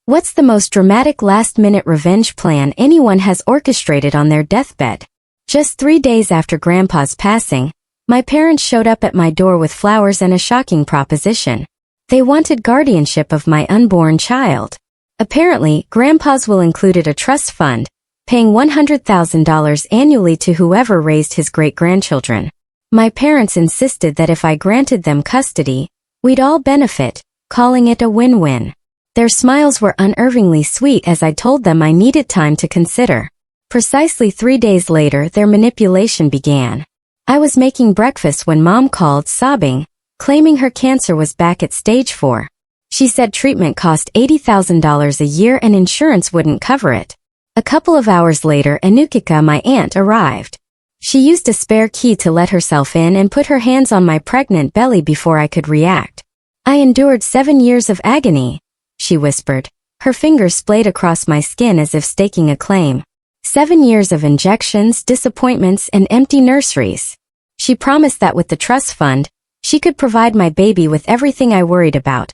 What's the most dramatic last-minute revenge plan anyone has orchestrated on their deathbed? Just 3 days after Grandpa's passing, my parents showed up at my door with flowers and a shocking proposition. They wanted guardianship of my unborn child. Apparently, Grandpa's will included a trust fund, paying $100,000 annually to whoever raised his great-grandchildren. My parents insisted that if I granted them custody, we'd all benefit, calling it a win-win. Their smiles were unnervingly sweet as I told them I needed time to consider. Precisely 3 days later, their manipulation began. I was making breakfast when Mom called, sobbing, claiming her cancer was back at stage 4. She said treatment cost $80,000 a year and insurance wouldn't cover it. A couple of hours later, Anukika, my aunt, arrived. She used a spare key to let herself in and put her hands on my pregnant belly before I could react. I endured 7 years of agony, she whispered. Her fingers splayed across my skin as if staking a claim. 7 years of injections, disappointments, and empty nurseries. She promised that with the trust fund, she could provide my baby with everything I worried about.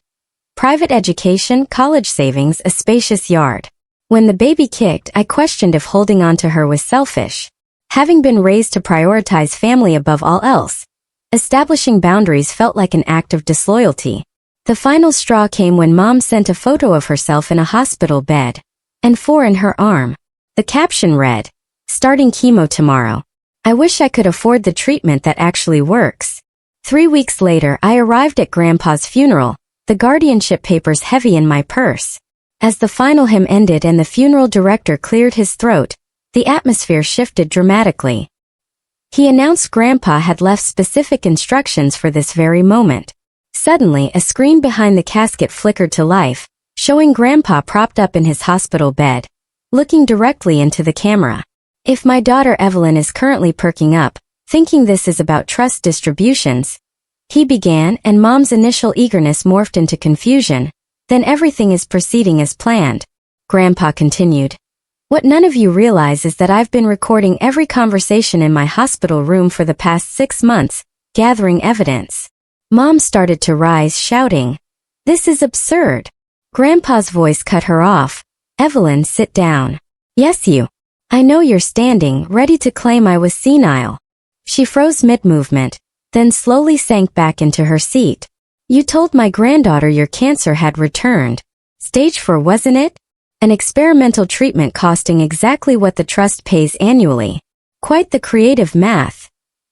Private education, college savings, a spacious yard. When the baby kicked, I questioned if holding on to her was selfish. Having been raised to prioritize family above all else, establishing boundaries felt like an act of disloyalty. The final straw came when Mom sent a photo of herself in a hospital bed, and 4 in her arm. The caption read, "Starting chemo tomorrow. I wish I could afford the treatment that actually works." 3 weeks later, I arrived at Grandpa's funeral, the guardianship papers heavy in my purse. As the final hymn ended and the funeral director cleared his throat, the atmosphere shifted dramatically. He announced Grandpa had left specific instructions for this very moment. Suddenly, a screen behind the casket flickered to life, showing Grandpa propped up in his hospital bed, looking directly into the camera. If my daughter Evelyn is currently perking up, thinking this is about trust distributions, he began, and Mom's initial eagerness morphed into confusion. Then everything is proceeding as planned. Grandpa continued. What none of you realize is that I've been recording every conversation in my hospital room for the past 6 months, gathering evidence. Mom started to rise, shouting, "This is absurd." Grandpa's voice cut her off. "Evelyn, sit down. Yes, you. I know you're standing, ready to claim I was senile." She froze mid-movement, then slowly sank back into her seat. "You told my granddaughter your cancer had returned. Stage 4, wasn't it? An experimental treatment costing exactly what the trust pays annually. Quite the creative math,"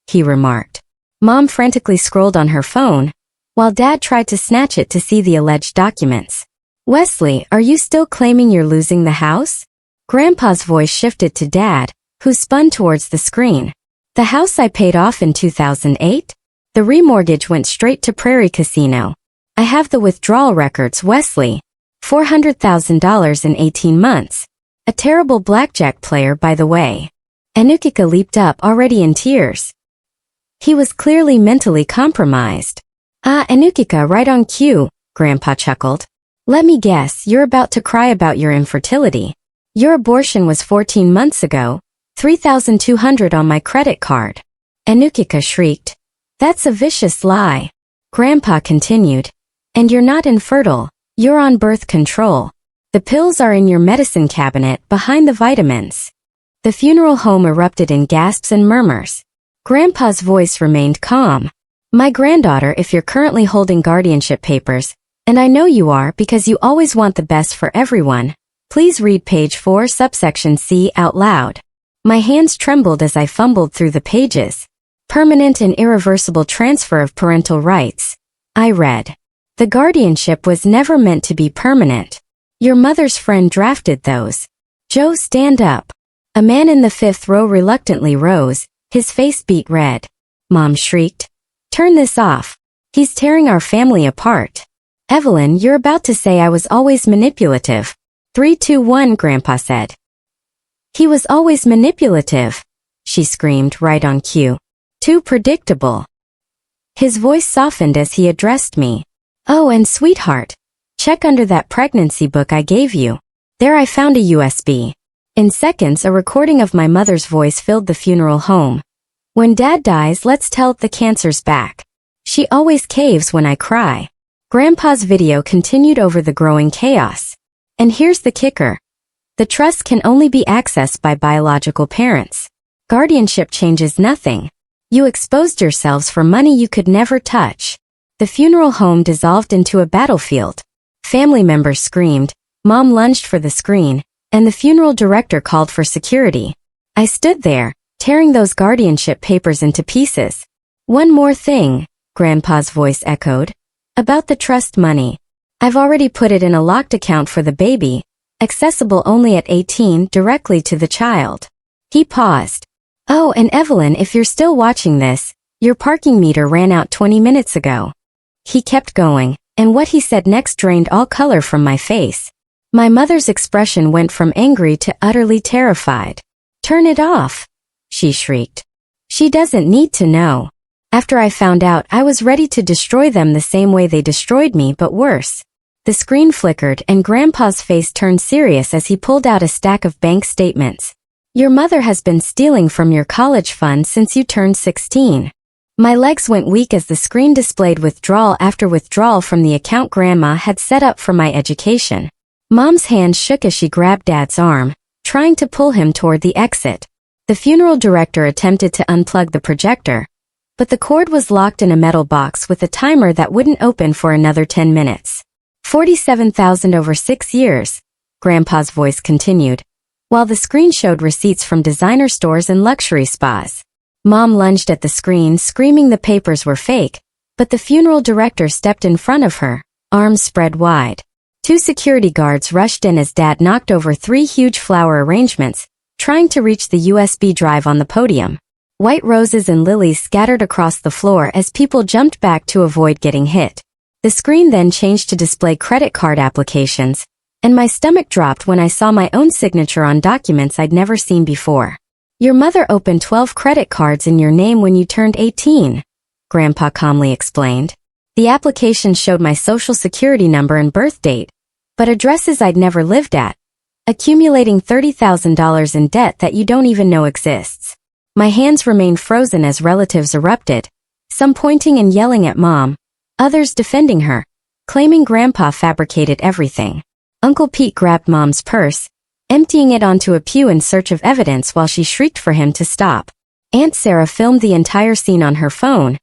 he remarked. Mom frantically scrolled on her phone, while Dad tried to snatch it to see the alleged documents. "Wesley, are you still claiming you're losing the house?" Grandpa's voice shifted to Dad, who spun towards the screen. "The house I paid off in 2008? The remortgage went straight to Prairie Casino. I have the withdrawal records, Wesley. $400,000 in 18 months. A terrible blackjack player, by the way." Anukika leaped up, already in tears. He was clearly mentally compromised. "Ah, Anukika, right on cue," Grandpa chuckled. "Let me guess, you're about to cry about your infertility. Your abortion was 14 months ago, $3,200 on my credit card." Anukika shrieked. "That's a vicious lie." Grandpa continued. "And you're not infertile, you're on birth control. The pills are in your medicine cabinet behind the vitamins." The funeral home erupted in gasps and murmurs. Grandpa's voice remained calm. "My granddaughter, if you're currently holding guardianship papers, and I know you are because you always want the best for everyone, please read page 4 subsection C out loud." My hands trembled as I fumbled through the pages. "Permanent and irreversible transfer of parental rights," I read. "The guardianship was never meant to be permanent. Your mother's friend drafted those." "Joe, stand up." A man in the 5th row reluctantly rose, his face beet red. Mom shrieked. "Turn this off. He's tearing our family apart." "Evelyn, you're about to say I was always manipulative." 3, 2, 1, Grandpa said. "He was always manipulative," she screamed, right on cue. "Too predictable." His voice softened as he addressed me. "Oh, and sweetheart, check under that pregnancy book I gave you. There I found a USB. In seconds, a recording of my mother's voice filled the funeral home. "When Dad dies, let's tell the cancer's back. She always caves when I cry." Grandpa's video continued over the growing chaos. And here's the kicker. The trust can only be accessed by biological parents. Guardianship changes nothing. You exposed yourselves for money you could never touch. The funeral home dissolved into a battlefield. Family members screamed, Mom lunged for the screen, and the funeral director called for security. I stood there, tearing those guardianship papers into pieces. One more thing, Grandpa's voice echoed. About the trust money. I've already put it in a locked account for the baby, accessible only at 18 directly to the child. He paused. Oh, and Evelyn, if you're still watching this, your parking meter ran out 20 minutes ago. He kept going, and what he said next drained all color from my face. My mother's expression went from angry to utterly terrified. Turn it off, she shrieked. She doesn't need to know. After I found out, I was ready to destroy them the same way they destroyed me, but worse. The screen flickered and Grandpa's face turned serious as he pulled out a stack of bank statements. Your mother has been stealing from your college fund since you turned 16. My legs went weak as the screen displayed withdrawal after withdrawal from the account Grandma had set up for my education. Mom's hand shook as she grabbed Dad's arm, trying to pull him toward the exit. The funeral director attempted to unplug the projector, but the cord was locked in a metal box with a timer that wouldn't open for another 10 minutes. 47,000 over 6 years, Grandpa's voice continued, while the screen showed receipts from designer stores and luxury spas. Mom lunged at the screen, screaming the papers were fake, but the funeral director stepped in front of her, arms spread wide. 2 security guards rushed in as Dad knocked over 3 huge flower arrangements, trying to reach the USB drive on the podium. White roses and lilies scattered across the floor as people jumped back to avoid getting hit. The screen then changed to display credit card applications, and my stomach dropped when I saw my own signature on documents I'd never seen before. Your mother opened 12 credit cards in your name when you turned 18, Grandpa calmly explained. The application showed my social security number and birth date, but addresses I'd never lived at, accumulating $30,000 in debt that you don't even know exists. My hands remained frozen as relatives erupted, some pointing and yelling at Mom, others defending her, claiming Grandpa fabricated everything. Uncle Pete grabbed Mom's purse, emptying it onto a pew in search of evidence while she shrieked for him to stop. Aunt Sarah filmed the entire scene on her phone,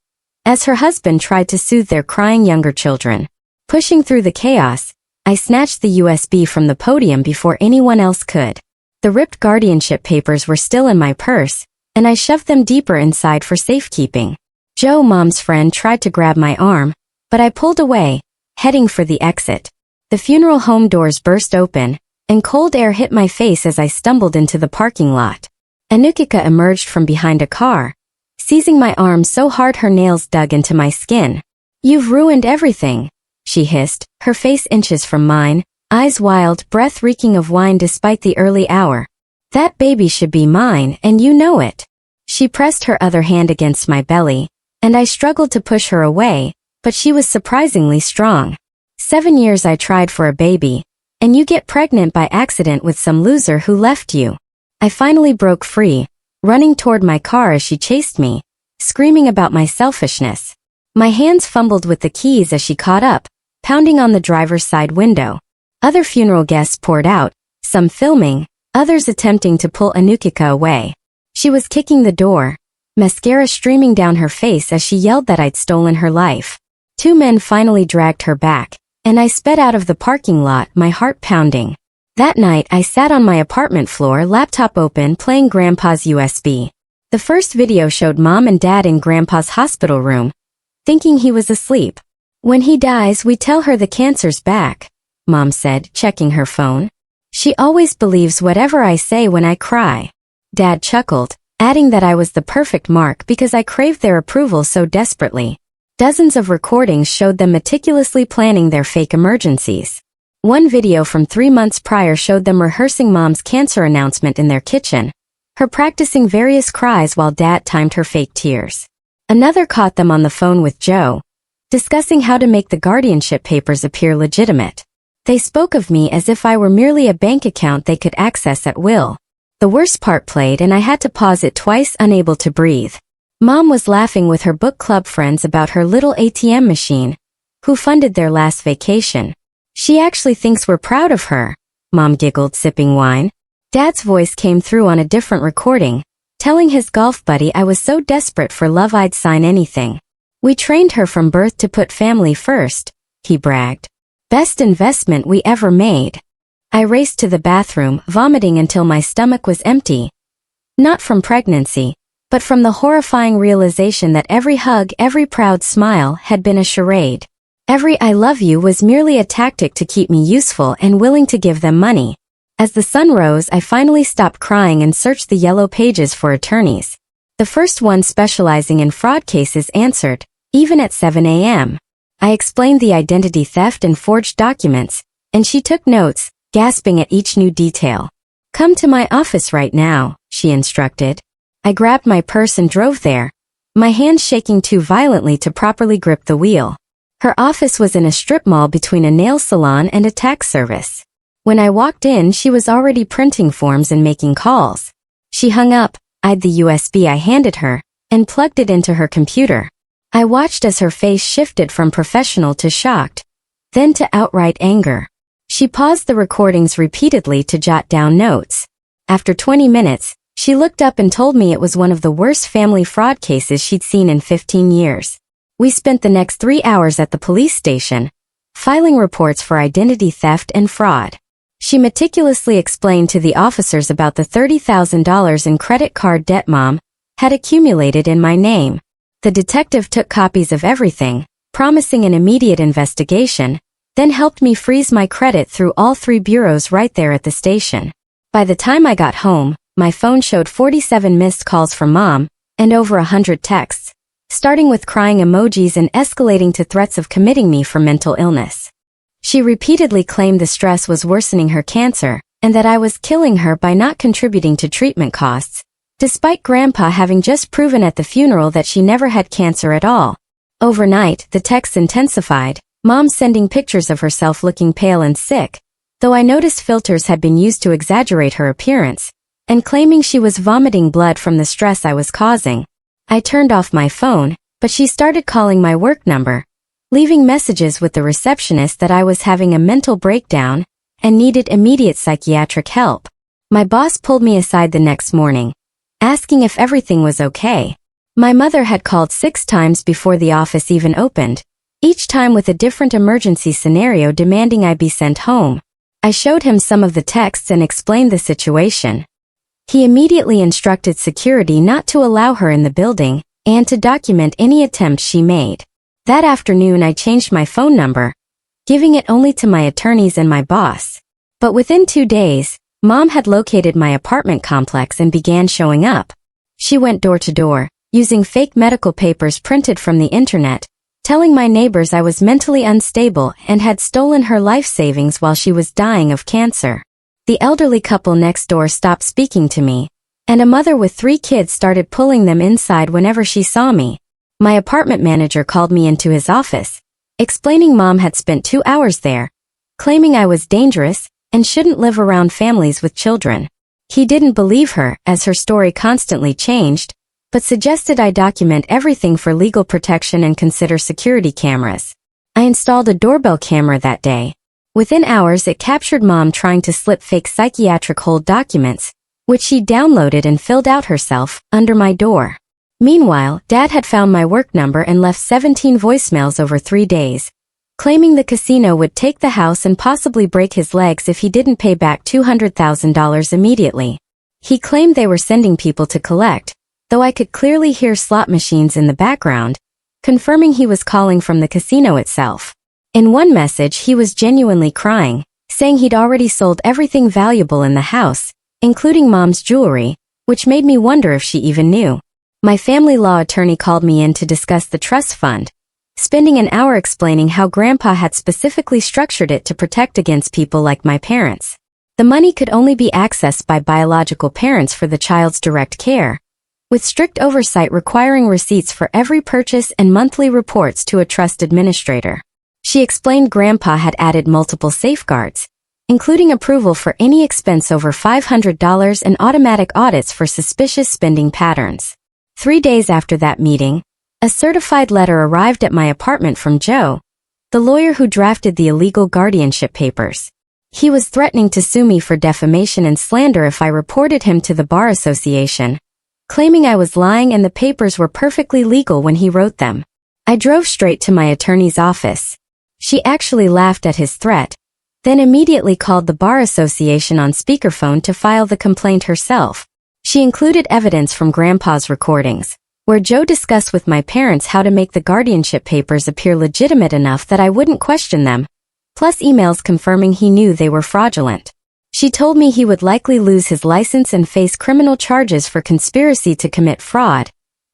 as her husband tried to soothe their crying younger children. Pushing through the chaos, I snatched the USB from the podium before anyone else could. The ripped guardianship papers were still in my purse, and I shoved them deeper inside for safekeeping. Joe, Mom's friend, tried to grab my arm, but I pulled away, heading for the exit. The funeral home doors burst open, and cold air hit my face as I stumbled into the parking lot. Anukika emerged from behind a car, seizing my arm so hard her nails dug into my skin. You've ruined everything, she hissed, her face inches from mine, eyes wild, breath reeking of wine despite the early hour. That baby should be mine, and you know it. She pressed her other hand against my belly, and I struggled to push her away, but she was surprisingly strong. 7 years I tried for a baby, and you get pregnant by accident with some loser who left you. I finally broke free, running toward my car as she chased me, screaming about my selfishness. My hands fumbled with the keys as she caught up, pounding on the driver's side window. Other funeral guests poured out, some filming, others attempting to pull Anukika away. She was kicking the door, mascara streaming down her face as she yelled that I'd stolen her life. 2 men finally dragged her back, and I sped out of the parking lot, my heart pounding. That night I sat on my apartment floor, laptop open, playing Grandpa's USB. The first video showed Mom and Dad in Grandpa's hospital room, thinking he was asleep. When he dies, we tell her the cancer's back, Mom said, checking her phone. She always believes whatever I say when I cry. Dad chuckled, adding that I was the perfect mark because I craved their approval so desperately. Dozens of recordings showed them meticulously planning their fake emergencies. One video from 3 months prior showed them rehearsing Mom's cancer announcement in their kitchen, her practicing various cries while Dad timed her fake tears. Another caught them on the phone with Joe, discussing how to make the guardianship papers appear legitimate. They spoke of me as if I were merely a bank account they could access at will. The worst part played and I had to pause it twice, unable to breathe. Mom was laughing with her book club friends about her little ATM machine, who funded their last vacation. She actually thinks we're proud of her, Mom giggled, sipping wine. Dad's voice came through on a different recording, telling his golf buddy I was so desperate for love I'd sign anything. We trained her from birth to put family first, he bragged. Best investment we ever made. I raced to the bathroom, vomiting until my stomach was empty. Not from pregnancy, but from the horrifying realization that every hug, every proud smile had been a charade. Every I love you was merely a tactic to keep me useful and willing to give them money. As the sun rose, I finally stopped crying and searched the yellow pages for attorneys. The first one, specializing in fraud cases, answered, even at 7 a.m. I explained the identity theft and forged documents, and she took notes, gasping at each new detail. Come to my office right now, she instructed. I grabbed my purse and drove there, my hands shaking too violently to properly grip the wheel. Her office was in a strip mall between a nail salon and a tax service. When I walked in, she was already printing forms and making calls. She hung up, eyed the USB I handed her, and plugged it into her computer. I watched as her face shifted from professional to shocked, then to outright anger. She paused the recordings repeatedly to jot down notes. After 20 minutes, she looked up and told me it was one of the worst family fraud cases she'd seen in 15 years. We spent the next 3 hours at the police station, filing reports for identity theft and fraud. She meticulously explained to the officers about the $30,000 in credit card debt Mom had accumulated in my name. The detective took copies of everything, promising an immediate investigation, then helped me freeze my credit through all 3 bureaus right there at the station. By the time I got home, my phone showed 47 missed calls from Mom, and over 100 texts, starting with crying emojis and escalating to threats of committing me for mental illness. She repeatedly claimed the stress was worsening her cancer, and that I was killing her by not contributing to treatment costs, despite Grandpa having just proven at the funeral that she never had cancer at all. Overnight, the texts intensified, Mom sending pictures of herself looking pale and sick, though I noticed filters had been used to exaggerate her appearance, and claiming she was vomiting blood from the stress I was causing. I turned off my phone, but she started calling my work number, leaving messages with the receptionist that I was having a mental breakdown and needed immediate psychiatric help. My boss pulled me aside the next morning, asking if everything was okay. My mother had called 6 times before the office even opened, each time with a different emergency scenario demanding I be sent home. I showed him some of the texts and explained the situation. He immediately instructed security not to allow her in the building and to document any attempt she made. That afternoon I changed my phone number, giving it only to my attorneys and my boss. But within 2 days, Mom had located my apartment complex and began showing up. She went door to door, using fake medical papers printed from the internet, telling my neighbors I was mentally unstable and had stolen her life savings while she was dying of cancer. The elderly couple next door stopped speaking to me, and a mother with 3 kids started pulling them inside whenever she saw me. My apartment manager called me into his office, explaining Mom had spent 2 hours there, claiming I was dangerous and shouldn't live around families with children. He didn't believe her, as her story constantly changed, but suggested I document everything for legal protection and consider security cameras. I installed a doorbell camera that day. Within hours it captured Mom trying to slip fake psychiatric hold documents, which she downloaded and filled out herself, under my door. Meanwhile, Dad had found my work number and left 17 voicemails over 3 days, claiming the casino would take the house and possibly break his legs if he didn't pay back $200,000 immediately. He claimed they were sending people to collect, though I could clearly hear slot machines in the background, confirming he was calling from the casino itself. In one message he was genuinely crying, saying he'd already sold everything valuable in the house, including Mom's jewelry, which made me wonder if she even knew. My family law attorney called me in to discuss the trust fund, spending an hour explaining how Grandpa had specifically structured it to protect against people like my parents. The money could only be accessed by biological parents for the child's direct care, with strict oversight requiring receipts for every purchase and monthly reports to a trust administrator. She explained Grandpa had added multiple safeguards, including approval for any expense over $500 and automatic audits for suspicious spending patterns. 3 days after that meeting, a certified letter arrived at my apartment from Joe, the lawyer who drafted the illegal guardianship papers. He was threatening to sue me for defamation and slander if I reported him to the Bar Association, claiming I was lying and the papers were perfectly legal when he wrote them. I drove straight to my attorney's office. She actually laughed at his threat, then immediately called the Bar Association on speakerphone to file the complaint herself. She included evidence from Grandpa's recordings, where Joe discussed with my parents how to make the guardianship papers appear legitimate enough that I wouldn't question them, plus emails confirming he knew they were fraudulent. She told me he would likely lose his license and face criminal charges for conspiracy to commit fraud,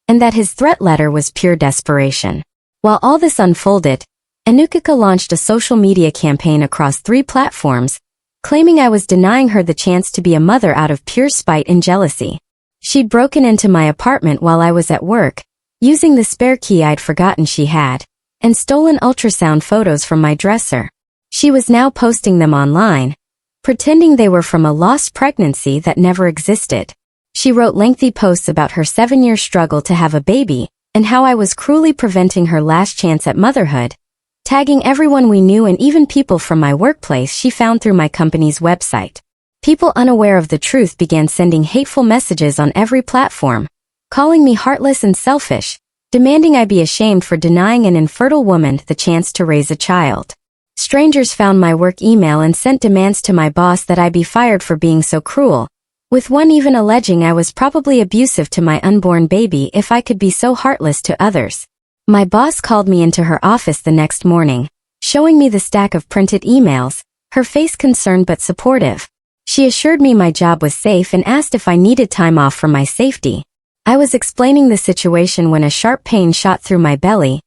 and that his threat letter was pure desperation. While all this unfolded, Anukika launched a social media campaign across 3 platforms, claiming I was denying her the chance to be a mother out of pure spite and jealousy. She'd broken into my apartment while I was at work, using the spare key I'd forgotten she had, and stolen ultrasound photos from my dresser. She was now posting them online, pretending they were from a lost pregnancy that never existed. She wrote lengthy posts about her 7-year struggle to have a baby, and how I was cruelly preventing her last chance at motherhood, tagging everyone we knew and even people from my workplace she found through my company's website. People unaware of the truth began sending hateful messages on every platform, calling me heartless and selfish, demanding I be ashamed for denying an infertile woman the chance to raise a child. Strangers found my work email and sent demands to my boss that I be fired for being so cruel, with one even alleging I was probably abusive to my unborn baby if I could be so heartless to others. My boss called me into her office the next morning, showing me the stack of printed emails, her face concerned but supportive. She assured me my job was safe and asked if I needed time off for my safety. I was explaining the situation when a sharp pain shot through my belly,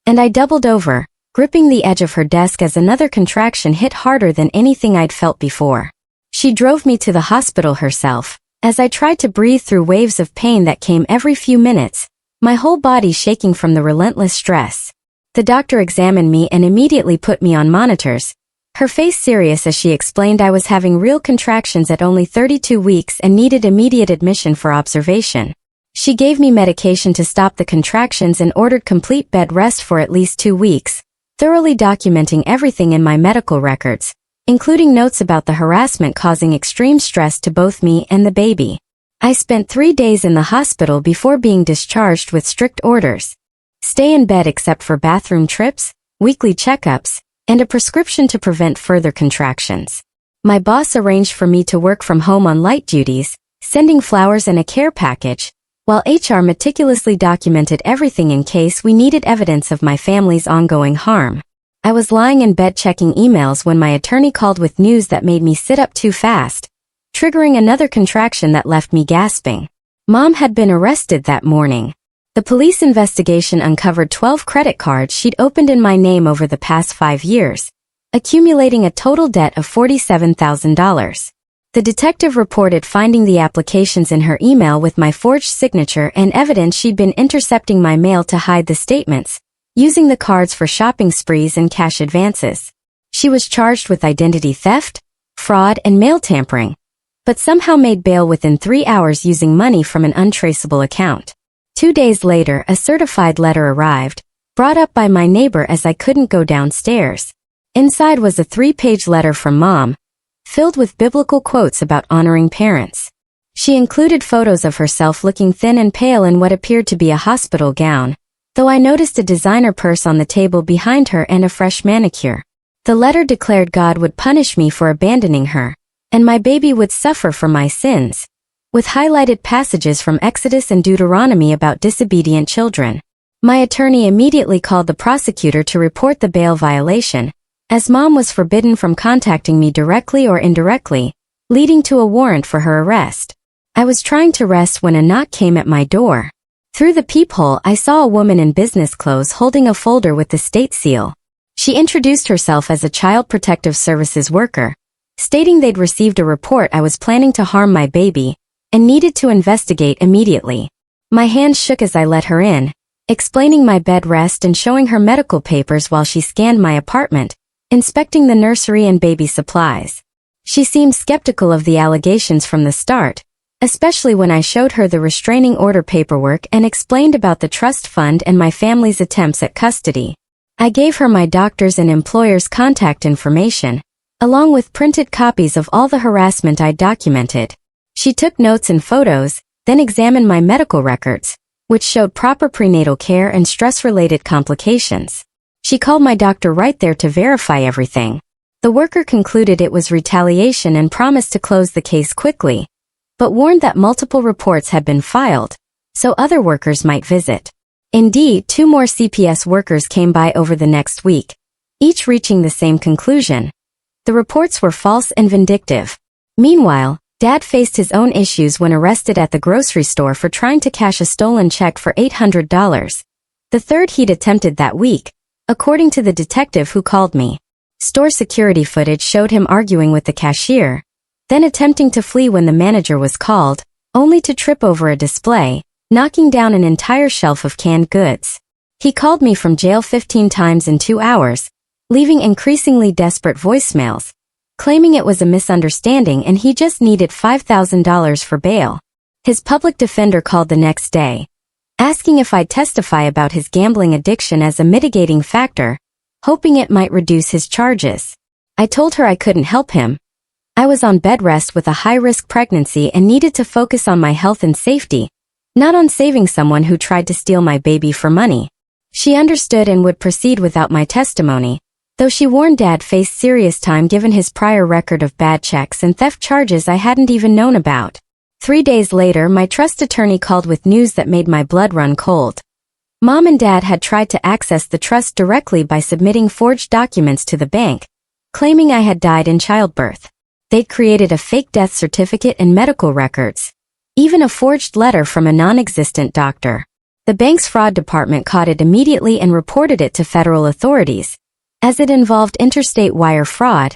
and I doubled over, gripping the edge of her desk as another contraction hit harder than anything I'd felt before. She drove me to the hospital herself. As I tried to breathe through waves of pain that came every few minutes, my whole body shaking from the relentless stress. The doctor examined me and immediately put me on monitors, her face serious as she explained I was having real contractions at only 32 weeks and needed immediate admission for observation. She gave me medication to stop the contractions and ordered complete bed rest for at least 2 weeks, thoroughly documenting everything in my medical records, including notes about the harassment causing extreme stress to both me and the baby. I spent 3 days in the hospital before being discharged with strict orders. Stay in bed except for bathroom trips, weekly checkups, and a prescription to prevent further contractions. My boss arranged for me to work from home on light duties, sending flowers and a care package, while HR meticulously documented everything in case we needed evidence of my family's ongoing harm. I was lying in bed checking emails when my attorney called with news that made me sit up too fast, triggering another contraction that left me gasping. Mom had been arrested that morning. The police investigation uncovered 12 credit cards she'd opened in my name over the past 5 years, accumulating a total debt of $47,000. The detective reported finding the applications in her email with my forged signature and evidence she'd been intercepting my mail to hide the statements, using the cards for shopping sprees and cash advances. She was charged with identity theft, fraud, and mail tampering, but somehow made bail within 3 hours using money from an untraceable account. 2 days later, a certified letter arrived, brought up by my neighbor as I couldn't go downstairs. Inside was a 3-page letter from Mom, filled with biblical quotes about honoring parents. She included photos of herself looking thin and pale in what appeared to be a hospital gown, though I noticed a designer purse on the table behind her and a fresh manicure. The letter declared God would punish me for abandoning her, and my baby would suffer for my sins, with highlighted passages from Exodus and Deuteronomy about disobedient children. My attorney immediately called the prosecutor to report the bail violation, as Mom was forbidden from contacting me directly or indirectly, leading to a warrant for her arrest. I was trying to rest when a knock came at my door. Through the peephole, I saw a woman in business clothes holding a folder with the state seal. She introduced herself as a Child Protective Services worker, stating they'd received a report I was planning to harm my baby and needed to investigate immediately. My hands shook as I let her in, explaining my bed rest and showing her medical papers while she scanned my apartment, inspecting the nursery and baby supplies. She seemed skeptical of the allegations from the start, especially when I showed her the restraining order paperwork and explained about the trust fund and my family's attempts at custody. I gave her my doctor's and employer's contact information, along with printed copies of all the harassment I'd documented. She took notes and photos, then examined my medical records, which showed proper prenatal care and stress-related complications. She called my doctor right there to verify everything. The worker concluded it was retaliation and promised to close the case quickly, but warned that multiple reports had been filed, so other workers might visit. Indeed, 2 more CPS workers came by over the next week, each reaching the same conclusion. The reports were false and vindictive. Meanwhile, Dad faced his own issues when arrested at the grocery store for trying to cash a stolen check for $800. The third he'd attempted that week, according to the detective who called me. Store security footage showed him arguing with the cashier, then attempting to flee when the manager was called, only to trip over a display, knocking down an entire shelf of canned goods. He called me from jail 15 times in 2 hours, leaving increasingly desperate voicemails, claiming it was a misunderstanding and he just needed $5,000 for bail. His public defender called the next day, asking if I'd testify about his gambling addiction as a mitigating factor, hoping it might reduce his charges. I told her I couldn't help him. I was on bed rest with a high-risk pregnancy and needed to focus on my health and safety, not on saving someone who tried to steal my baby for money. She understood and would proceed without my testimony, though she warned Dad faced serious time given his prior record of bad checks and theft charges I hadn't even known about. 3 days later, my trust attorney called with news that made my blood run cold. Mom and Dad had tried to access the trust directly by submitting forged documents to the bank, claiming I had died in childbirth. They'd created a fake death certificate and medical records, even a forged letter from a non-existent doctor. The bank's fraud department caught it immediately and reported it to federal authorities, as it involved interstate wire fraud,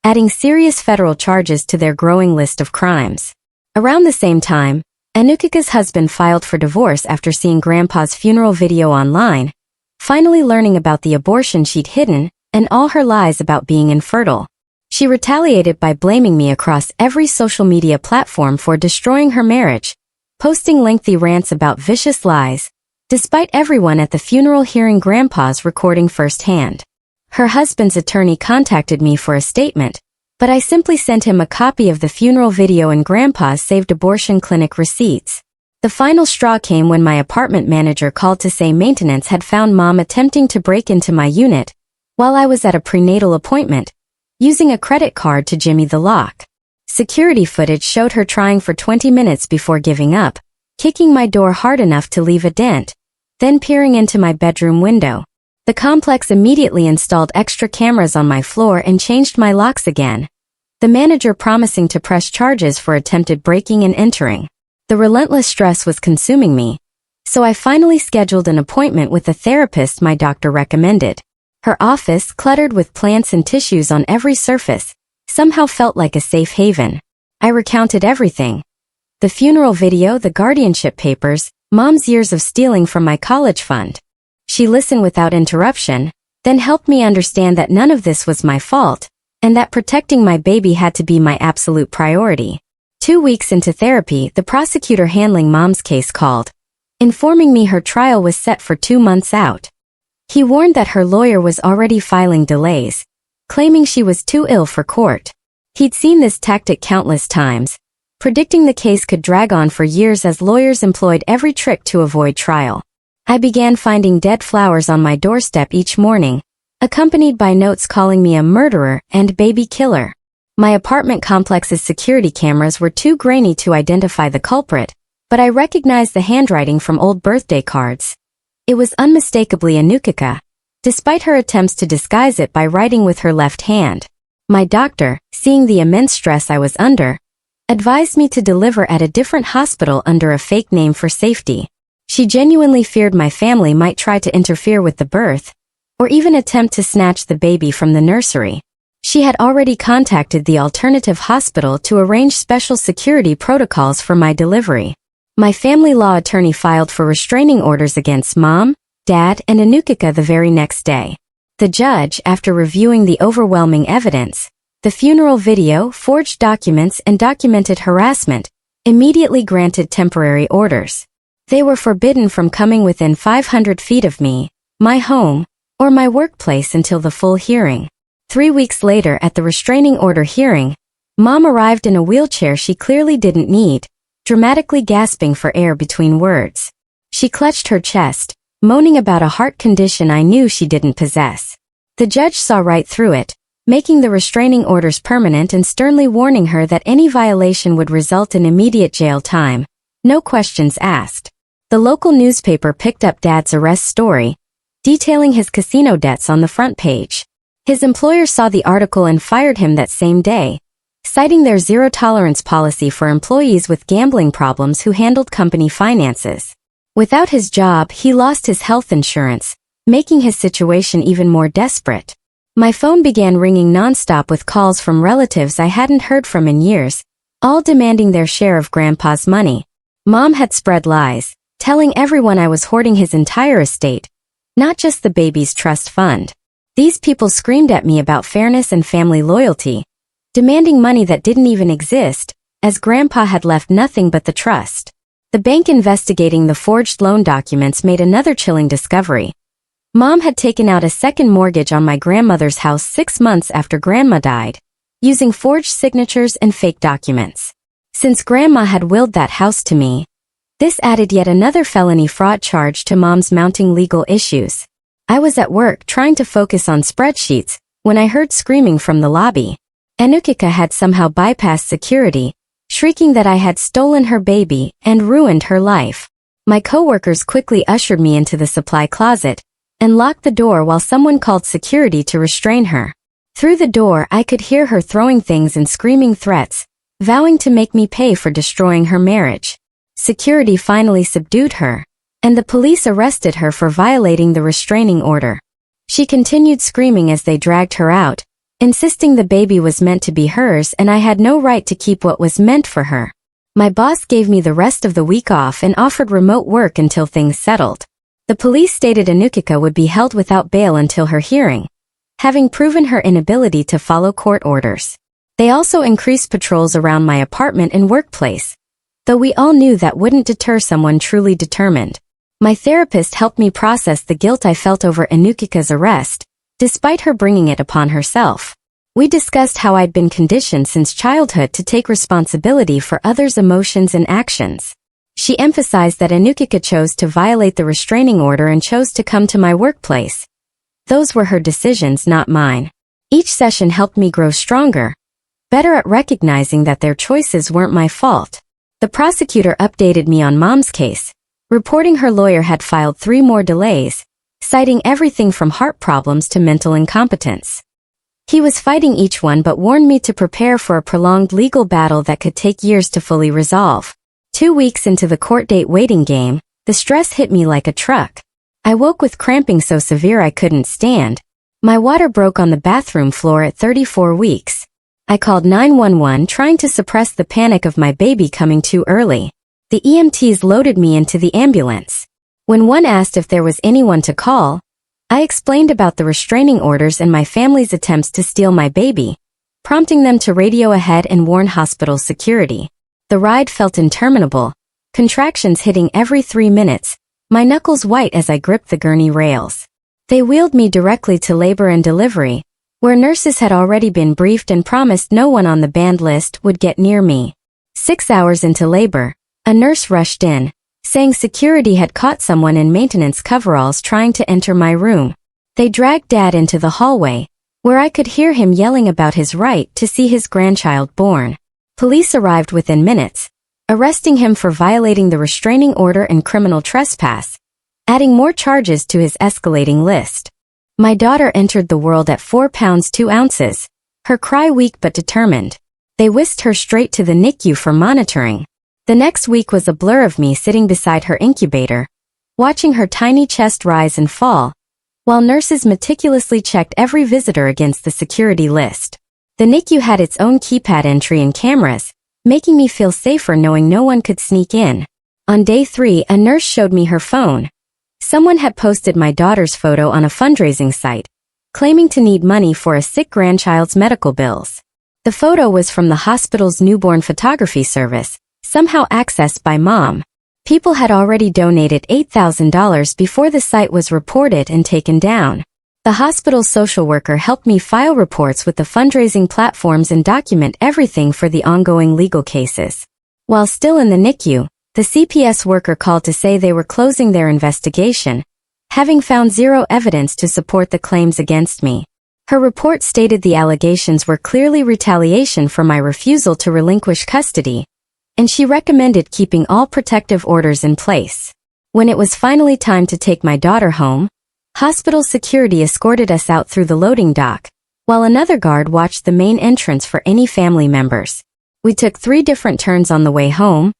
adding serious federal charges to their growing list of crimes. Around the same time, Anukika's husband filed for divorce after seeing Grandpa's funeral video online, finally learning about the abortion she'd hidden and all her lies about being infertile. She retaliated by blaming me across every social media platform for destroying her marriage, posting lengthy rants about vicious lies, despite everyone at the funeral hearing Grandpa's recording firsthand. Her husband's attorney contacted me for a statement, but I simply sent him a copy of the funeral video and Grandpa's saved abortion clinic receipts. The final straw came when my apartment manager called to say maintenance had found Mom attempting to break into my unit while I was at a prenatal appointment, using a credit card to jimmy the lock. Security footage showed her trying for 20 minutes before giving up, kicking my door hard enough to leave a dent, then peering into my bedroom window. The complex immediately installed extra cameras on my floor and changed my locks again, the manager promising to press charges for attempted breaking and entering. The relentless stress was consuming me, so I finally scheduled an appointment with the therapist my doctor recommended. Her office, cluttered with plants and tissues on every surface, somehow felt like a safe haven. I recounted everything. The funeral video, the guardianship papers, Mom's years of stealing from my college fund. She listened without interruption, then helped me understand that none of this was my fault, and that protecting my baby had to be my absolute priority. 2 weeks into therapy, the prosecutor handling Mom's case called, informing me her trial was set for 2 months out. He warned that her lawyer was already filing delays, claiming she was too ill for court. He'd seen this tactic countless times, predicting the case could drag on for years as lawyers employed every trick to avoid trial. I began finding dead flowers on my doorstep each morning, accompanied by notes calling me a murderer and baby killer. My apartment complex's security cameras were too grainy to identify the culprit, but I recognized the handwriting from old birthday cards. It was unmistakably Anukika, despite her attempts to disguise it by writing with her left hand. My doctor, seeing the immense stress I was under, advised me to deliver at a different hospital under a fake name for safety. She genuinely feared my family might try to interfere with the birth, or even attempt to snatch the baby from the nursery. She had already contacted the alternative hospital to arrange special security protocols for my delivery. My family law attorney filed for restraining orders against Mom, Dad, and Anukika the very next day. The judge, after reviewing the overwhelming evidence, the funeral video, forged documents, and documented harassment, immediately granted temporary orders. They were forbidden from coming within 500 feet of me, my home, or my workplace until the full hearing. 3 weeks later at the restraining order hearing, Mom arrived in a wheelchair she clearly didn't need, dramatically gasping for air between words. She clutched her chest, moaning about a heart condition I knew she didn't possess. The judge saw right through it, making the restraining orders permanent and sternly warning her that any violation would result in immediate jail time. No questions asked. The local newspaper picked up Dad's arrest story, detailing his casino debts on the front page. His employer saw the article and fired him that same day, citing their zero-tolerance policy for employees with gambling problems who handled company finances. Without his job, he lost his health insurance, making his situation even more desperate. My phone began ringing nonstop with calls from relatives I hadn't heard from in years, all demanding their share of Grandpa's money. Mom had spread lies, telling everyone I was hoarding his entire estate, not just the baby's trust fund. These people screamed at me about fairness and family loyalty, demanding money that didn't even exist, as Grandpa had left nothing but the trust. The bank investigating the forged loan documents made another chilling discovery. Mom had taken out a second mortgage on my grandmother's house 6 months after Grandma died, using forged signatures and fake documents. Since Grandma had willed that house to me, this added yet another felony fraud charge to Mom's mounting legal issues. I was at work trying to focus on spreadsheets when I heard screaming from the lobby. Anukika had somehow bypassed security, shrieking that I had stolen her baby and ruined her life. My coworkers quickly ushered me into the supply closet and locked the door while someone called security to restrain her. Through the door I could hear her throwing things and screaming threats, vowing to make me pay for destroying her marriage. Security finally subdued her, and the police arrested her for violating the restraining order. She continued screaming as they dragged her out, insisting the baby was meant to be hers and I had no right to keep what was meant for her. My boss gave me the rest of the week off and offered remote work until things settled. The police stated Anukika would be held without bail until her hearing, having proven her inability to follow court orders. They also increased patrols around my apartment and workplace, though we all knew that wouldn't deter someone truly determined. My therapist helped me process the guilt I felt over Anukika's arrest, despite her bringing it upon herself. We discussed how I'd been conditioned since childhood to take responsibility for others' emotions and actions. She emphasized that Anukika chose to violate the restraining order and chose to come to my workplace. Those were her decisions, not mine. Each session helped me grow stronger, better at recognizing that their choices weren't my fault. The prosecutor updated me on Mom's case, reporting her lawyer had filed 3 more delays, citing everything from heart problems to mental incompetence. He was fighting each one but warned me to prepare for a prolonged legal battle that could take years to fully resolve. 2 weeks into the court date waiting game, the stress hit me like a truck. I woke with cramping so severe I couldn't stand. My water broke on the bathroom floor at 34 weeks. I called 911 trying to suppress the panic of my baby coming too early. The EMTs loaded me into the ambulance. When one asked if there was anyone to call, I explained about the restraining orders and my family's attempts to steal my baby, prompting them to radio ahead and warn hospital security. The ride felt interminable, contractions hitting every 3 minutes, my knuckles white as I gripped the gurney rails. They wheeled me directly to labor and delivery, where nurses had already been briefed and promised no one on the banned list would get near me. 6 hours into labor, a nurse rushed in, saying security had caught someone in maintenance coveralls trying to enter my room. They dragged Dad into the hallway, where I could hear him yelling about his right to see his grandchild born. Police arrived within minutes, arresting him for violating the restraining order and criminal trespass, adding more charges to his escalating list. My daughter entered the world at 4 pounds 2 ounces, her cry weak but determined. They whisked her straight to the NICU for monitoring. The next week was a blur of me sitting beside her incubator, watching her tiny chest rise and fall, while nurses meticulously checked every visitor against the security list. The NICU had its own keypad entry and cameras, making me feel safer knowing no one could sneak in. On day 3, a nurse showed me her phone. Someone had posted my daughter's photo on a fundraising site, claiming to need money for a sick grandchild's medical bills. The photo was from the hospital's newborn photography service, somehow accessed by Mom. People had already donated $8,000 before the site was reported and taken down. The hospital's social worker helped me file reports with the fundraising platforms and document everything for the ongoing legal cases. While still in the NICU, the CPS worker called to say they were closing their investigation, having found zero evidence to support the claims against me. Her report stated the allegations were clearly retaliation for my refusal to relinquish custody, and she recommended keeping all protective orders in place. When it was finally time to take my daughter home, hospital security escorted us out through the loading dock, while another guard watched the main entrance for any family members. We took 3 different turns on the way home,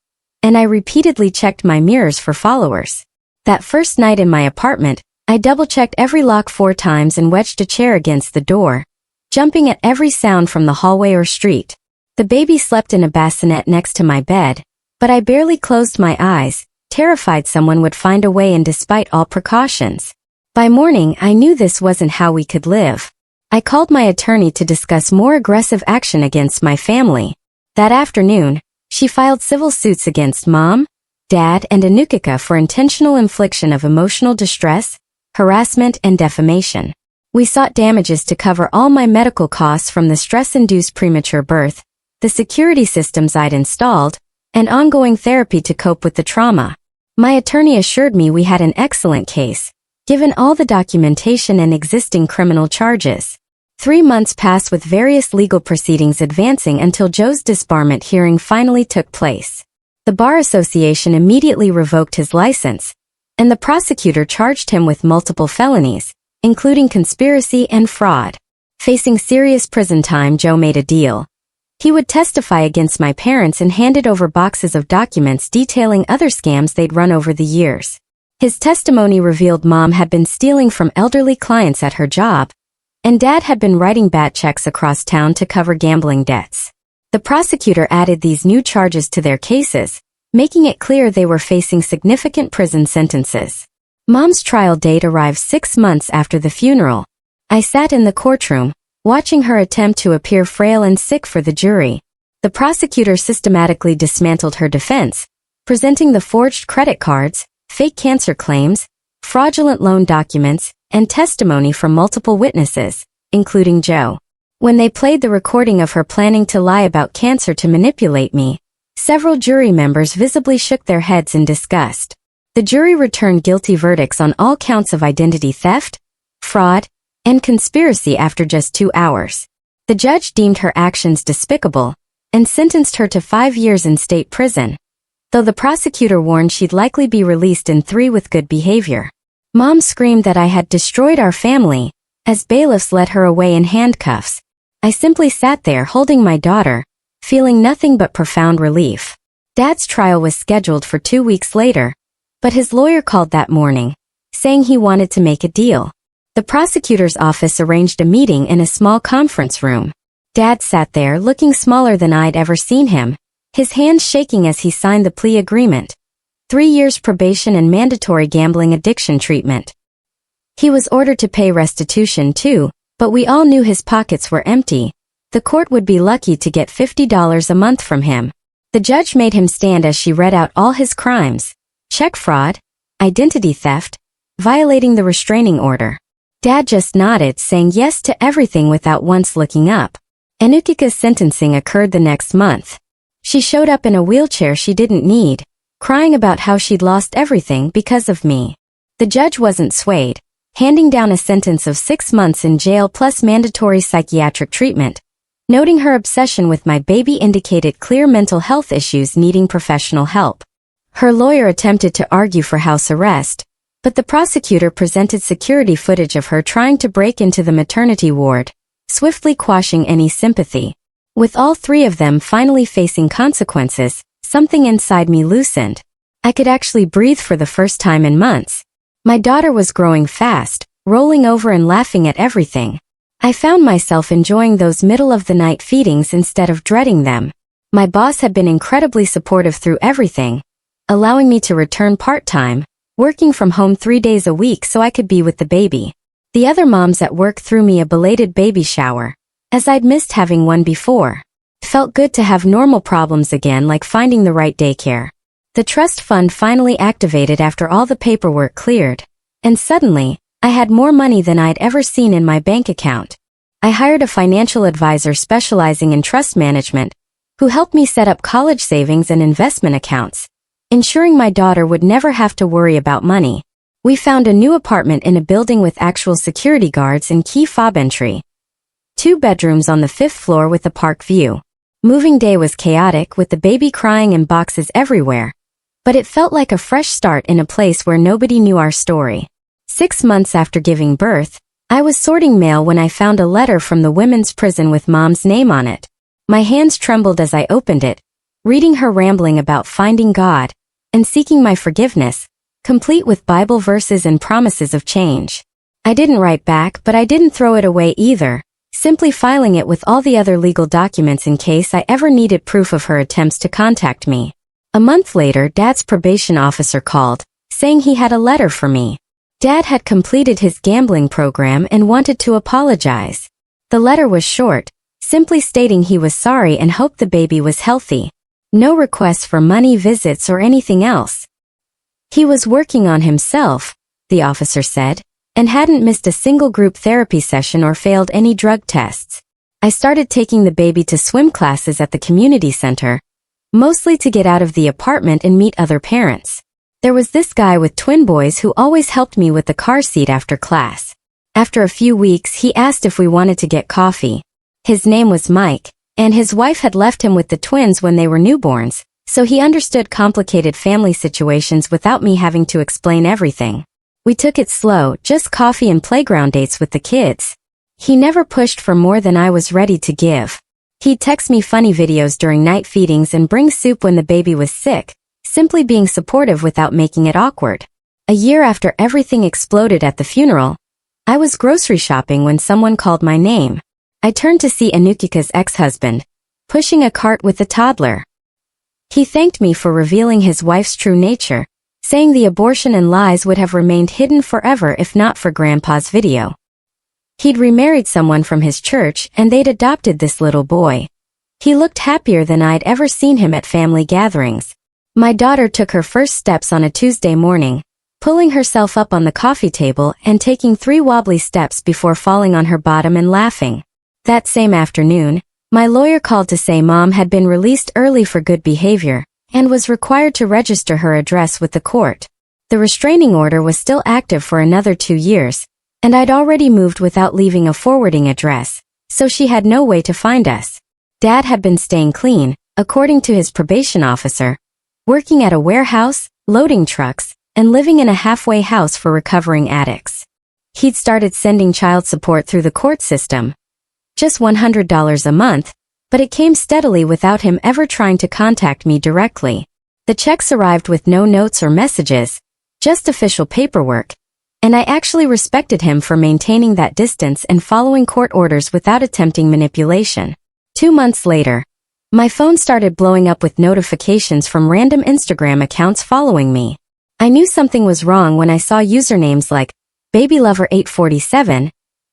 and I repeatedly checked my mirrors for followers. That first night in my apartment, I double-checked every lock 4 times and wedged a chair against the door, jumping at every sound from the hallway or street. The baby slept in a bassinet next to my bed, but I barely closed my eyes, terrified someone would find a way in despite all precautions. By morning, I knew this wasn't how we could live. I called my attorney to discuss more aggressive action against my family. That afternoon, she filed civil suits against Mom, Dad, and Anukika for intentional infliction of emotional distress, harassment, and defamation. We sought damages to cover all my medical costs from the stress-induced premature birth, the security systems I'd installed, and ongoing therapy to cope with the trauma. My attorney assured me we had an excellent case, given all the documentation and existing criminal charges. 3 months passed with various legal proceedings advancing until Joe's disbarment hearing finally took place. The Bar Association immediately revoked his license, and the prosecutor charged him with multiple felonies, including conspiracy and fraud. Facing serious prison time, Joe made a deal. He would testify against my parents and handed over boxes of documents detailing other scams they'd run over the years. His testimony revealed Mom had been stealing from elderly clients at her job, and Dad had been writing bad checks across town to cover gambling debts. The prosecutor added these new charges to their cases, making it clear they were facing significant prison sentences. Mom's trial date arrived 6 months after the funeral. I sat in the courtroom, watching her attempt to appear frail and sick for the jury. The prosecutor systematically dismantled her defense, presenting the forged credit cards, fake cancer claims, fraudulent loan documents, and testimony from multiple witnesses, including Joe. When they played the recording of her planning to lie about cancer to manipulate me, several jury members visibly shook their heads in disgust. The jury returned guilty verdicts on all counts of identity theft, fraud, and conspiracy after just 2 hours. The judge deemed her actions despicable and sentenced her to 5 years in state prison, though the prosecutor warned she'd likely be released in 3 with good behavior. Mom screamed that I had destroyed our family, as bailiffs led her away in handcuffs. I simply sat there holding my daughter, feeling nothing but profound relief. Dad's trial was scheduled for 2 weeks later, but his lawyer called that morning, saying he wanted to make a deal. The prosecutor's office arranged a meeting in a small conference room. Dad sat there looking smaller than I'd ever seen him, his hands shaking as he signed the plea agreement. 3 years probation and mandatory gambling addiction treatment. He was ordered to pay restitution too, but we all knew his pockets were empty. The court would be lucky to get $50 a month from him. The judge made him stand as she read out all his crimes: check fraud, identity theft, violating the restraining order. Dad just nodded, saying yes to everything without once looking up. Anukika's sentencing occurred the next month. She showed up in a wheelchair she didn't need, crying about how she'd lost everything because of me. The judge wasn't swayed, handing down a sentence of 6 months in jail plus mandatory psychiatric treatment, noting her obsession with my baby indicated clear mental health issues needing professional help. Her lawyer attempted to argue for house arrest, but the prosecutor presented security footage of her trying to break into the maternity ward, swiftly quashing any sympathy. With all 3 of them finally facing consequences, something inside me loosened. I could actually breathe for the first time in months. My daughter was growing fast, rolling over and laughing at everything. I found myself enjoying those middle-of-the-night feedings instead of dreading them. My boss had been incredibly supportive through everything, allowing me to return part-time, working from home 3 days a week so I could be with the baby. The other moms at work threw me a belated baby shower, as I'd missed having one before. It felt good to have normal problems again, like finding the right daycare. The trust fund finally activated after all the paperwork cleared, and suddenly, I had more money than I'd ever seen in my bank account. I hired a financial advisor specializing in trust management, who helped me set up college savings and investment accounts, ensuring my daughter would never have to worry about money. We found a new apartment in a building with actual security guards and key fob entry. 2 bedrooms on the 5th floor with a park view. Moving day was chaotic with the baby crying and boxes everywhere, but it felt like a fresh start in a place where nobody knew our story. 6 months after giving birth, I was sorting mail when I found a letter from the women's prison with Mom's name on it. My hands trembled as I opened it, reading her rambling about finding God and seeking my forgiveness, complete with Bible verses and promises of change. I didn't write back, but I didn't throw it away either, simply filing it with all the other legal documents in case I ever needed proof of her attempts to contact me. A month later, Dad's probation officer called, saying he had a letter for me. Dad had completed his gambling program and wanted to apologize. The letter was short, simply stating he was sorry and hoped the baby was healthy. No requests for money, visits, or anything else. He was working on himself, the officer said, and hadn't missed a single group therapy session or failed any drug tests. I started taking the baby to swim classes at the community center, mostly to get out of the apartment and meet other parents. There was this guy with twin boys who always helped me with the car seat after class. After a few weeks, he asked if we wanted to get coffee. His name was Mike, and his wife had left him with the twins when they were newborns, so he understood complicated family situations without me having to explain everything. We took it slow, just coffee and playground dates with the kids. He never pushed for more than I was ready to give. He'd text me funny videos during night feedings and bring soup when the baby was sick, simply being supportive without making it awkward. A year after everything exploded at the funeral, I was grocery shopping when someone called my name. I turned to see Anukika's ex-husband, pushing a cart with a toddler. He thanked me for revealing his wife's true nature, saying the abortion and lies would have remained hidden forever if not for Grandpa's video. He'd remarried someone from his church and they'd adopted this little boy. He looked happier than I'd ever seen him at family gatherings. My daughter took her first steps on a Tuesday morning, pulling herself up on the coffee table and taking 3 wobbly steps before falling on her bottom and laughing. That same afternoon, my lawyer called to say Mom had been released early for good behavior and was required to register her address with the court. The restraining order was still active for another 2 years, and I'd already moved without leaving a forwarding address, so she had no way to find us. Dad had been staying clean, according to his probation officer, working at a warehouse, loading trucks, and living in a halfway house for recovering addicts. He'd started sending child support through the court system, just $100 a month, but it came steadily without him ever trying to contact me directly. The checks arrived with no notes or messages, just official paperwork, and I actually respected him for maintaining that distance and following court orders without attempting manipulation. 2 months later, my phone started blowing up with notifications from random Instagram accounts following me. I knew something was wrong when I saw usernames like BabyLover847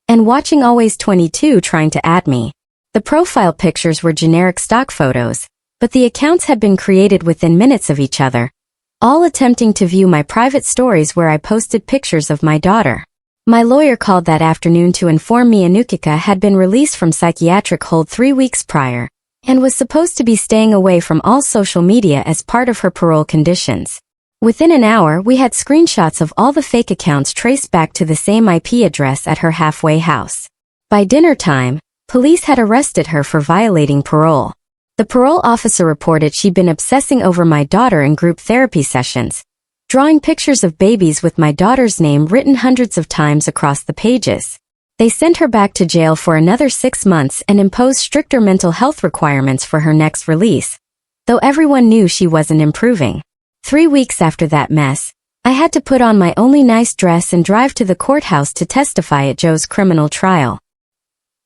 and WatchingAlways22 trying to add me. The profile pictures were generic stock photos, but the accounts had been created within minutes of each other, all attempting to view my private stories where I posted pictures of my daughter. My lawyer called that afternoon to inform me Anukika had been released from psychiatric hold 3 weeks prior, and was supposed to be staying away from all social media as part of her parole conditions. Within an hour, we had screenshots of all the fake accounts traced back to the same IP address at her halfway house. By dinner time, police had arrested her for violating parole. The parole officer reported she'd been obsessing over my daughter in group therapy sessions, drawing pictures of babies with my daughter's name written hundreds of times across the pages. They sent her back to jail for another 6 months and imposed stricter mental health requirements for her next release, though everyone knew she wasn't improving. 3 weeks after that mess, I had to put on my only nice dress and drive to the courthouse to testify at Joe's criminal trial.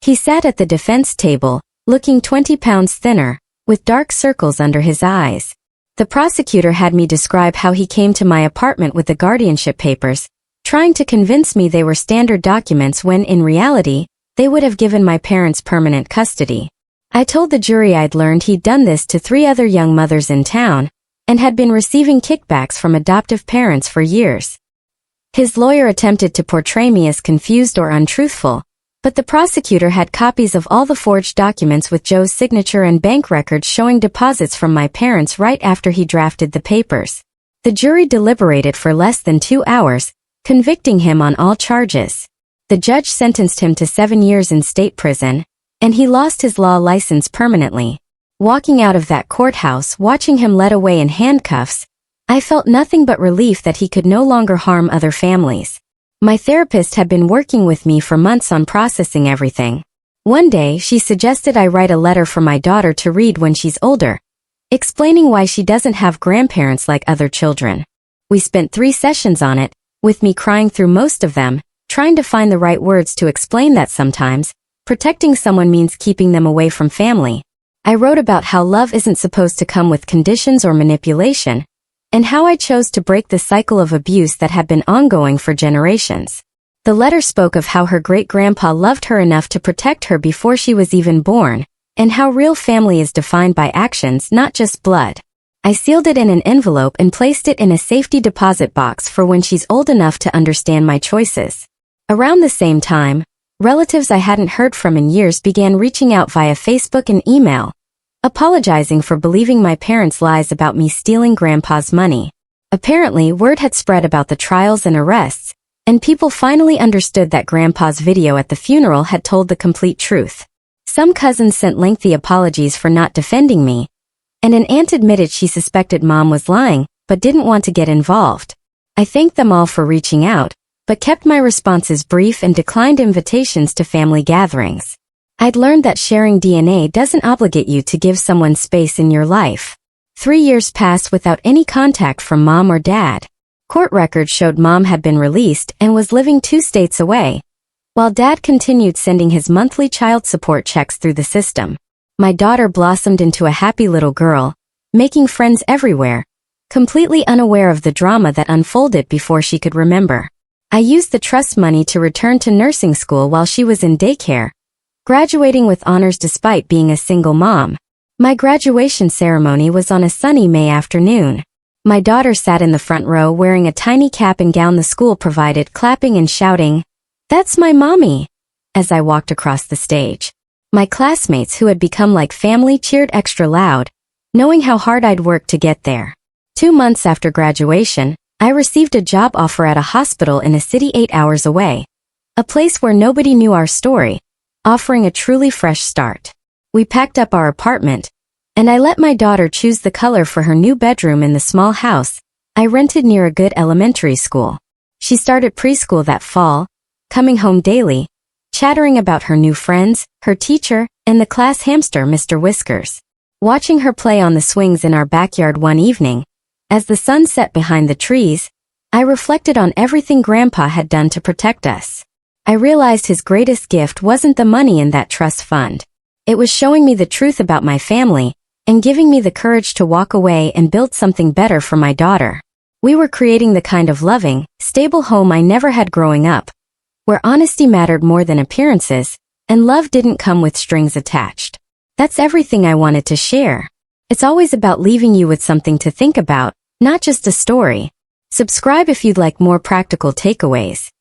He sat at the defense table, looking 20 pounds thinner, with dark circles under his eyes. The prosecutor had me describe how he came to my apartment with the guardianship papers, trying to convince me they were standard documents when in reality, they would have given my parents permanent custody. I told the jury I'd learned he'd done this to 3 other young mothers in town, and had been receiving kickbacks from adoptive parents for years. His lawyer attempted to portray me as confused or untruthful, but the prosecutor had copies of all the forged documents with Joe's signature and bank records showing deposits from my parents right after he drafted the papers. The jury deliberated for less than 2 hours, convicting him on all charges. The judge sentenced him to 7 years in state prison, and he lost his law license permanently. Walking out of that courthouse, watching him led away in handcuffs, I felt nothing but relief that he could no longer harm other families. My therapist had been working with me for months on processing everything. One day, she suggested I write a letter for my daughter to read when she's older, explaining why she doesn't have grandparents like other children. We spent 3 sessions on it, with me crying through most of them, trying to find the right words to explain that sometimes protecting someone means keeping them away from family. I wrote about how love isn't supposed to come with conditions or manipulation, and how I chose to break the cycle of abuse that had been ongoing for generations. The letter spoke of how her great-grandpa loved her enough to protect her before she was even born, and how real family is defined by actions, not just blood. I sealed it in an envelope and placed it in a safety deposit box for when she's old enough to understand my choices. Around the same time, relatives I hadn't heard from in years began reaching out via Facebook and email, apologizing for believing my parents' lies about me stealing Grandpa's money. Apparently, word had spread about the trials and arrests, and people finally understood that Grandpa's video at the funeral had told the complete truth. Some cousins sent lengthy apologies for not defending me, and an aunt admitted she suspected Mom was lying, but didn't want to get involved. I thanked them all for reaching out, but kept my responses brief and declined invitations to family gatherings. I'd learned that sharing DNA doesn't obligate you to give someone space in your life. 3 years passed without any contact from Mom or Dad. Court records showed Mom had been released and was living 2 states away, while Dad continued sending his monthly child support checks through the system. My daughter blossomed into a happy little girl, making friends everywhere, completely unaware of the drama that unfolded before she could remember. I used the trust money to return to nursing school while she was in daycare, graduating with honors despite being a single mom. My graduation ceremony was on a sunny May afternoon. My daughter sat in the front row wearing a tiny cap and gown the school provided, clapping and shouting, "That's my mommy," as I walked across the stage. My classmates who had become like family cheered extra loud, knowing how hard I'd worked to get there. 2 months after graduation, I received a job offer at a hospital in a city 8 hours away, a place where nobody knew our story, offering a truly fresh start. We packed up our apartment, and I let my daughter choose the color for her new bedroom in the small house I rented near a good elementary school. She started preschool that fall, coming home daily, chattering about her new friends, her teacher, and the class hamster Mr. Whiskers. Watching her play on the swings in our backyard one evening, as the sun set behind the trees, I reflected on everything Grandpa had done to protect us. I realized his greatest gift wasn't the money in that trust fund. It was showing me the truth about my family and giving me the courage to walk away and build something better for my daughter. We were creating the kind of loving, stable home I never had growing up, where honesty mattered more than appearances, and love didn't come with strings attached. That's everything I wanted to share. It's always about leaving you with something to think about, not just a story. Subscribe if you'd like more practical takeaways.